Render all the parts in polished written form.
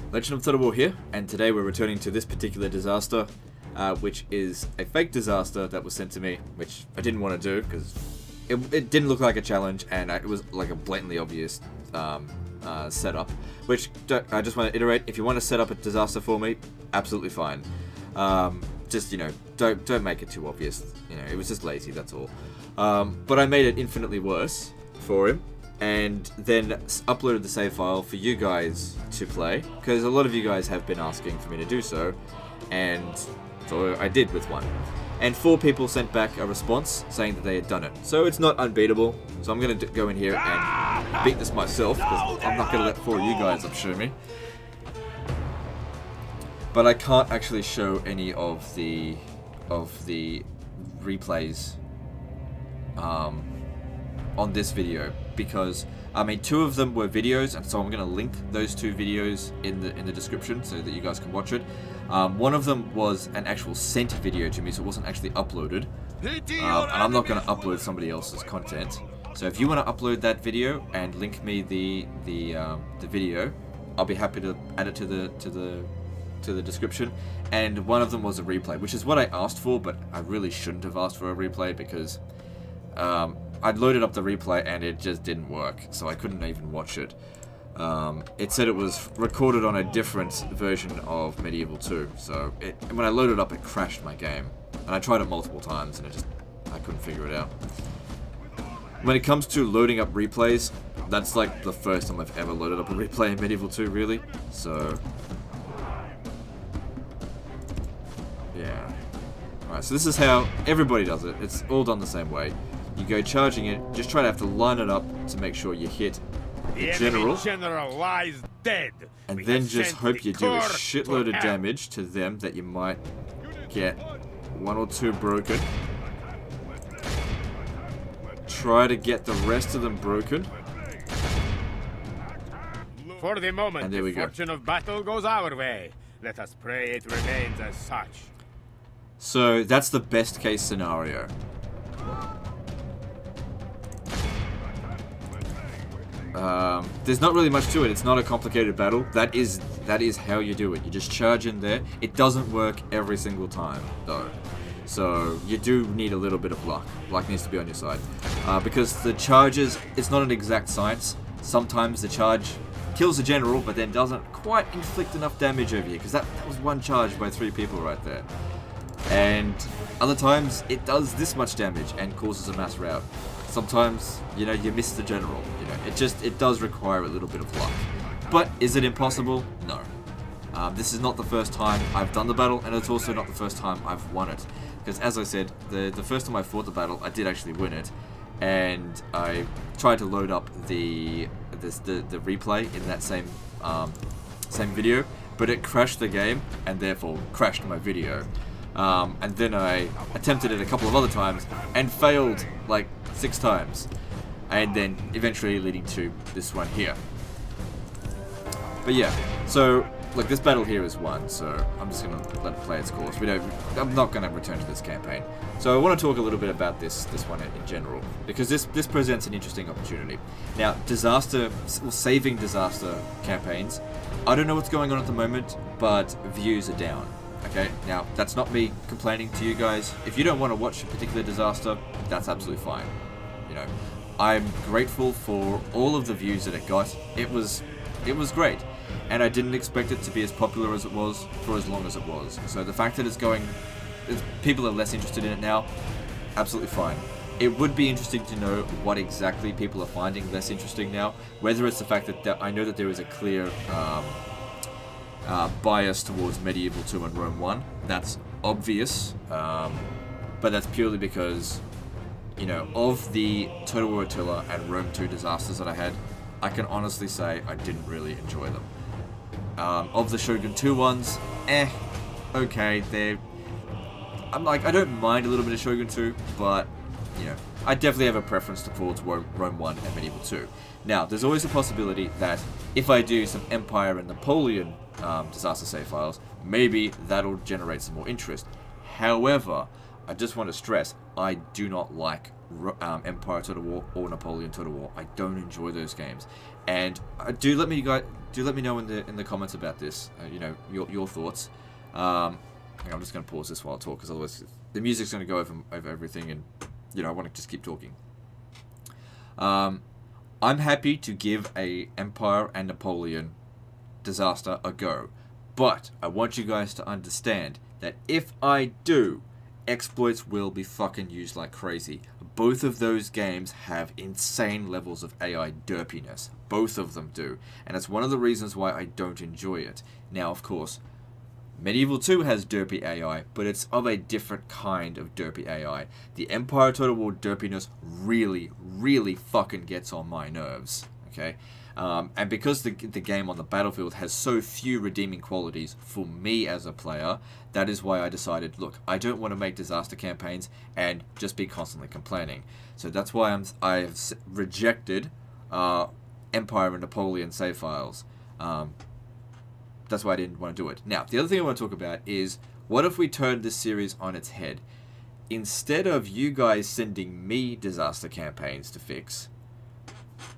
Legend of Total War here, and today we're returning to this particular disaster, which is a fake disaster that was sent to me, which I didn't want to do because it didn't look like a challenge, and it was like a blatantly obvious setup. Which I just want to iterate: if you want to set up a disaster for me, absolutely fine. Just don't make it too obvious. It was just lazy. That's all. But I made it infinitely worse for him, and then uploaded the save file for you guys to play, because a lot of you guys have been asking for me to do so, and so I did with one. And 4 people sent back a response saying that they had done it. So it's not unbeatable. So I'm going to go in here and beat this myself, because I'm not going to let 4 of you guys show me. But I can't actually show any of the replays on this video, because 2 of them were videos, and so I'm going to link those 2 videos in the description so that you guys can watch it. One of them was an actual sent video to me, so it wasn't actually uploaded, and I'm not going to upload somebody else's content. So if you want to upload that video and link me the video, I'll be happy to add it to the description. And one of them was a replay, which is what I asked for, but I really shouldn't have asked for a replay, because I'd loaded up the replay and it just didn't work, so I couldn't even watch it. It said it was recorded on a different version of Medieval 2, so when I loaded up, it crashed my game, and I tried it multiple times, and I couldn't figure it out. When it comes to loading up replays, that's like the first time I've ever loaded up a replay in Medieval 2, really. So yeah. Alright, so this is how everybody does it. It's all done the same way. You go charging it, just try to have to line it up to make sure you hit the general lies dead. And then just hope you do a shitload of damage to them, that you might get 1 or 2 broken. Try to get the rest of them broken. For the moment, and there we the fortune of battle goes our way. Let us pray it remains as such. So that's the best case scenario. There's not really much to it. It's not a complicated battle. That is how you do it. You just charge in there. It doesn't work every single time, though. So you do need a little bit of luck. Luck needs to be on your side. Because the charges, it's not an exact science. Sometimes the charge kills the general, but then doesn't quite inflict enough damage over here, because that was 1 charge by 3 people right there. And other times, it does this much damage and causes a mass rout. Sometimes, you miss the general. It does require a little bit of luck. But is it impossible? No. This is not the first time I've done the battle, and it's also not the first time I've won it. Because as I said, the first time I fought the battle, I did actually win it, and I tried to load up the replay in that same video, but it crashed the game and therefore crashed my video. And then I attempted it a couple of other times and failed like 6 times, and then eventually leading to this one here. But yeah, so look, this battle here is won, so I'm just gonna let it play its course. I'm not gonna return to this campaign. So I want to talk a little bit about this one in general, because this presents an interesting opportunity. Now, saving disaster campaigns, I don't know what's going on at the moment, but views are down. Okay, now that's not me complaining to you guys. If you don't want to watch a particular disaster, that's absolutely fine. I'm grateful for all of the views that it got. It was great, and I didn't expect it to be as popular as it was for as long as it was. So the fact that people are less interested in it now, absolutely fine. It would be interesting to know what exactly people are finding less interesting now. Whether it's the fact that I know that there is a clear bias towards Medieval 2 and Rome 1. That's obvious, but that's purely because, of the Total War Attila and Rome 2 disasters that I had, I can honestly say I didn't really enjoy them. Of the Shogun 2 ones, okay, I don't mind a little bit of Shogun 2, but, I definitely have a preference towards Rome 1 and Medieval 2. Now, there's always a possibility that if I do some Empire and Napoleon disaster save files, maybe that'll generate some more interest. However, I just want to stress, I do not like Empire Total War or Napoleon Total War. I don't enjoy those games. And do let me know in the comments about this. You know, your thoughts. I'm just going to pause this while I talk, because otherwise the music's going to go over everything, and you know, I want to just keep talking. I'm happy to give a Empire and Napoleon disaster a go, but I want you guys to understand that if I do, exploits will be fucking used like crazy. Both of those games have insane levels of AI derpiness. Both of them do. And it's one of the reasons why I don't enjoy it. Now, of course, Medieval 2 has derpy AI, but it's of a different kind of derpy AI. The Empire Total War derpiness really, really fucking gets on my nerves. Okay? And because the game on the battlefield has so few redeeming qualities for me as a player, that is why I decided, look, I don't want to make disaster campaigns and just be constantly complaining. So that's why I've rejected Empire and Napoleon save files. That's why I didn't want to do it. Now, the other thing I want to talk about is, what if we turned this series on its head? Instead of you guys sending me disaster campaigns to fix,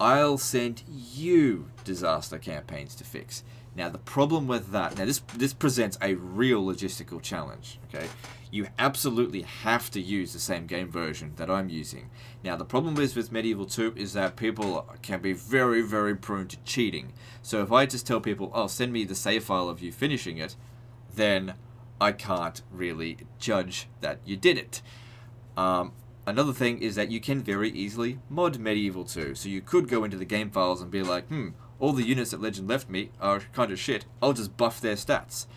I'll send you disaster campaigns to fix. Now, the problem with that, now this presents a real logistical challenge, okay? You absolutely have to use the same game version that I'm using. Now, the problem is with Medieval 2 is that people can be very, very prone to cheating. So if I just tell people, oh, send me the save file of you finishing it, then I can't really judge that you did it. Another thing is that you can very easily mod Medieval 2. So you could go into the game files and be like, all the units that Legend left me are kind of shit. I'll just buff their stats.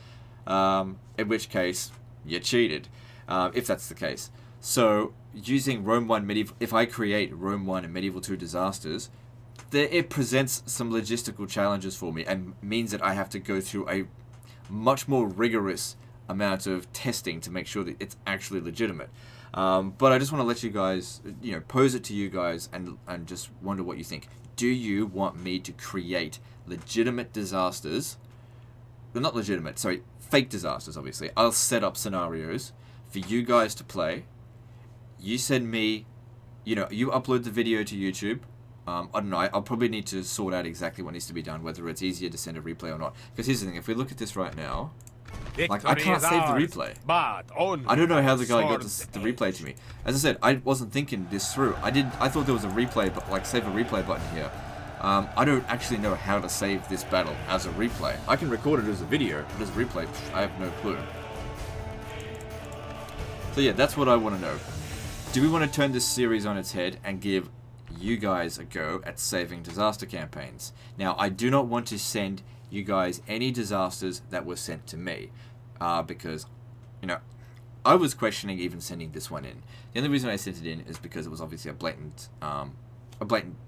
In which case, you cheated, if that's the case. So using Rome 1 Medieval, if I create Rome 1 and Medieval 2 disasters, it presents some logistical challenges for me, and means that I have to go through a much more rigorous amount of testing to make sure that it's actually legitimate. But I just want to let you guys, you know, pose it to you guys and just wonder what you think. Do you want me to create legitimate disasters? Well, not legitimate, sorry, fake disasters, obviously. I'll set up scenarios for you guys to play. You send me, you know, you upload the video to YouTube. I don't know, I'll probably need to sort out exactly what needs to be done, whether it's easier to send a replay or not. Because here's the thing, if we look at this right now, like, I can't save the replay. I don't know how the guy got the replay to me. As I said, I wasn't thinking this through. I thought there was a replay, but like save a replay button here. I don't actually know how to save this battle as a replay. I can record it as a video, but as a replay, I have no clue. So yeah, that's what I want to know. Do we want to turn this series on its head and give you guys a go at saving disaster campaigns? Now, I do not want to send you guys any disasters that were sent to me, because, you know, I was questioning even sending this one in. The only reason I sent it in is because it was obviously a blatant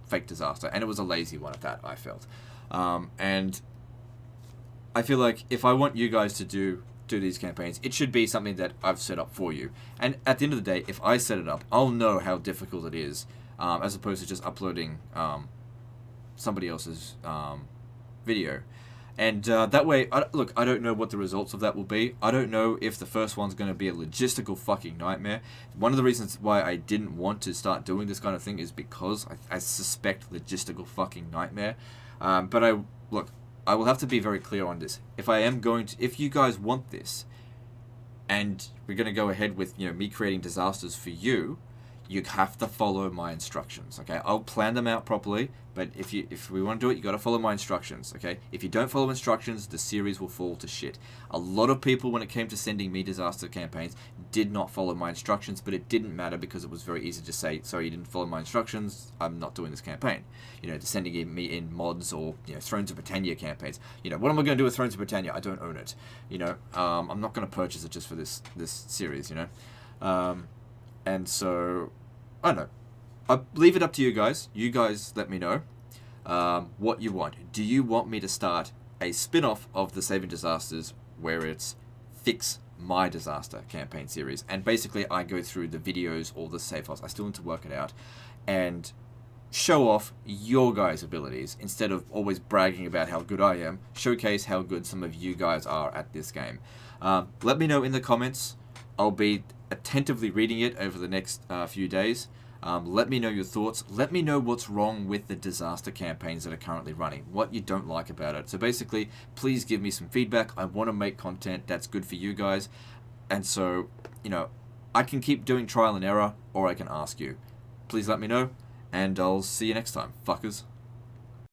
fake disaster, and it was a lazy one at that, I felt. And I feel like if I want you guys to do these campaigns, it should be something that I've set up for you. And at the end of the day, if I set it up, I'll know how difficult it is, as opposed to just uploading somebody else's video. And that way, look, I don't know what the results of that will be. I don't know if the first one's going to be a logistical fucking nightmare. One of the reasons why I didn't want to start doing this kind of thing is because I suspect logistical fucking nightmare. But I will have to be very clear on this. If you guys want this, and we're going to go ahead with, you know, me creating disasters for you, you have to follow my instructions, okay? I'll plan them out properly, but if we want to do it, you got to follow my instructions, okay? If you don't follow instructions, the series will fall to shit. A lot of people, when it came to sending me disaster campaigns, did not follow my instructions, but it didn't matter because it was very easy to say, sorry, you didn't follow my instructions, I'm not doing this campaign. You know, to sending me in mods or, you know, Thrones of Britannia campaigns. You know, what am I going to do with Thrones of Britannia? I don't own it. You know, I'm not going to purchase it just for this series, you know? And so, I don't know. I'll leave it up to you guys. You guys let me know what you want. Do you want me to start a spin-off of the Saving Disasters where it's Fix My Disaster campaign series? And basically I go through the videos or the save files. I still need to work it out. And show off your guys' abilities instead of always bragging about how good I am. Showcase how good some of you guys are at this game. Let me know in the comments. I'll be attentively reading it over the next few days. Let me know your thoughts. Let me know what's wrong with the disaster campaigns that are currently running, what you don't like about it. So basically, please give me some feedback. I want to make content that's good for you guys. And so, I can keep doing trial and error, or I can ask you. Please let me know, and I'll see you next time, fuckers.